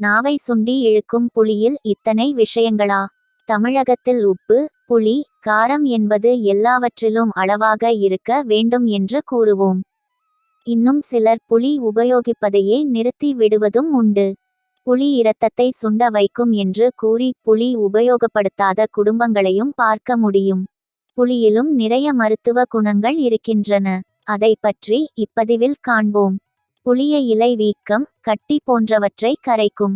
நாவை சுண்டி இழுக்கும் புளியில் இத்தனை விஷயங்களா? தமிழகத்தில் உப்பு, புளி, காரம் என்பது எல்லாவற்றிலும் அளவாக இருக்க வேண்டும் என்று கூறுவோம். இன்னும் சிலர் புளி உபயோகிப்பதையே நிறுத்தி விடுவதும் உண்டு. புளி இரத்தத்தை சுண்ட வைக்கும் என்று கூறி புளி உபயோகப்படுத்தாத குடும்பங்களையும் பார்க்க முடியும். புளியிலும் நிறைய மருத்துவ குணங்கள் இருக்கின்றன. அதை பற்றி இப்பதிவில் காண்போம். புளிய இலை வீக்கம், கட்டி போன்றவற்றை கரைக்கும்.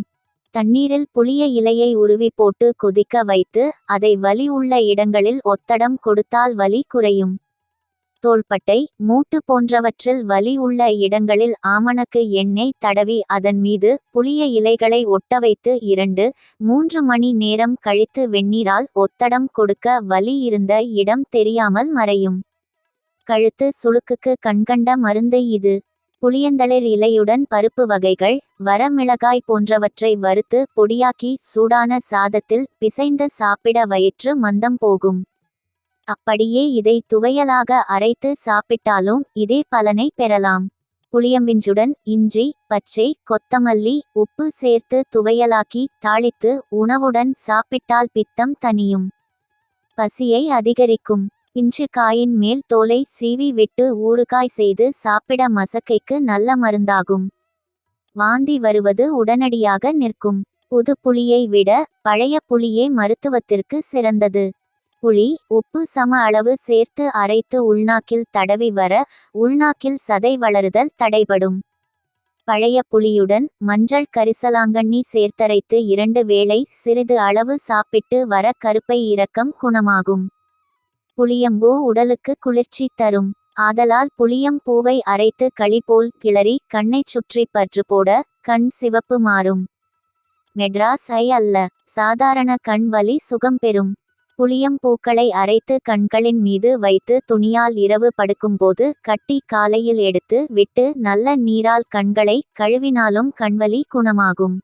தண்ணீரில் புளிய இலையை உருவி போட்டு கொதிக்க வைத்து அதை வலி உள்ள இடங்களில் ஒத்தடம் கொடுத்தால் வலி குறையும். தோள்பட்டை, மூட்டு போன்றவற்றில் வலி உள்ள இடங்களில் ஆமணக்கு எண்ணெய் தடவி அதன் மீது புளிய இலைகளை ஒட்ட வைத்து 2-3 மணி நேரம் கழித்து வெந்நீரால் ஒத்தடம் கொடுக்க வலி இருந்த இடம் தெரியாமல் மறையும். கழுத்து சுளுக்குக்கு கண்கண்ட மருந்து இது. புளியந்தளிர் இலையுடன் பருப்பு வகைகள், வரமிளகாய் போன்றவற்றை வறுத்து பொடியாக்கி சூடான சாதத்தில் பிசைந்து சாப்பிட வயிற்று மந்தம் போகும். அப்படியே இதை துவையலாக அரைத்து சாப்பிட்டாலும் இதே பலனை பெறலாம். புளியம்பிஞ்சுடன் இஞ்சி, பச்சை கொத்தமல்லி, உப்பு சேர்த்து துவையலாக்கி தாளித்து உணவுடன் சாப்பிட்டால் பித்தம் தணியும். பசியை அதிகரிக்கும். பிஞ்சு காயின் மேல் தோலை சீவி விட்டு ஊறுகாய் செய்து சாப்பிட மசக்கைக்கு நல்ல மருந்தாகும். வாந்தி வருவது உடனடியாக நிற்கும். புது புளியை விட பழைய புளியே மருத்துவத்திற்கு சிறந்தது. புளி, உப்பு சம அளவு சேர்த்து அரைத்து உள்நாக்கில் தடவி வர உள்நாக்கில் சதை வளருதல் தடைபடும். பழைய புளியுடன் மஞ்சள் கரிசலாங்கண்ணி சேர்த்தரைத்து 2 வேளை சிறிது அளவு சாப்பிட்டு வர கருப்பை இறக்கம் குணமாகும். புளியம்பூ உடலுக்கு குளிர்ச்சி தரும். ஆதலால் புளியம் பூவை அரைத்து களி போல் கிளறி கண்ணைச் சுற்றி பற்று போட கண் சிவப்பு மாறும். மெட்ராஸ் ஐ அல்ல, சாதாரண கண் வலி சுகம் பெறும். புளியம் பூக்களை அரைத்து கண்களின் மீது வைத்து துணியால் இரவு படுக்கும்போது கட்டி காலையில் எடுத்து விட்டு நல்ல நீரால் கண்களை கழுவினாலும் கண்வலி குணமாகும்.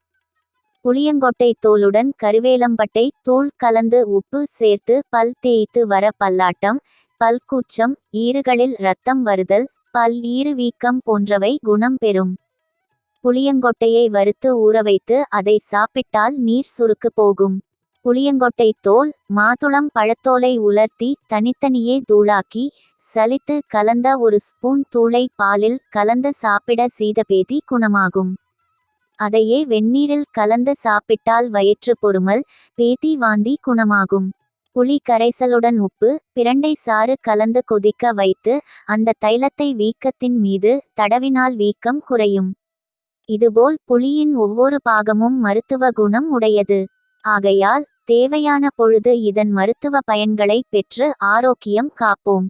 புளியங்கொட்டை தோலுடன் கருவேலம்பட்டை தூள் கலந்து உப்பு சேர்த்து பல் தேய்த்து வர பல்லாட்டம், பல்கூச்சம், ஈறுகளில் இரத்தம் வருதல், பல் ஈறு வீக்கம் போன்றவை குணம் பெறும். புளியங்கொட்டையை வறுத்து ஊறவைத்து அதை சாப்பிட்டால் நீர் சுருக்கு போகும். புளியங்கொட்டை தோல், மாதுளம் பழத்தோலை உலர்த்தி தனித்தனியே தூளாக்கி சலித்து கலந்த 1 ஸ்பூன் தூளை பாலில் கலந்து சாப்பிட சீதபேதி குணமாகும். அதையே வெந்நீரில் கலந்து சாப்பிட்டால் வயிற்று பொறுமல், பேதி, வாந்தி குணமாகும். புளி கரைசலுடன் உப்பு, பிரண்டை சாறு கலந்து கொதிக்க வைத்து அந்த தைலத்தை வீக்கத்தின் மீது தடவினால் வீக்கம் குறையும். இதுபோல் புளியின் ஒவ்வொரு பாகமும் மருத்துவ குணம் உடையது. ஆகையால் தேவையான பொழுது இதன் மருத்துவ பயன்களை பெற்று ஆரோக்கியம் காப்போம்.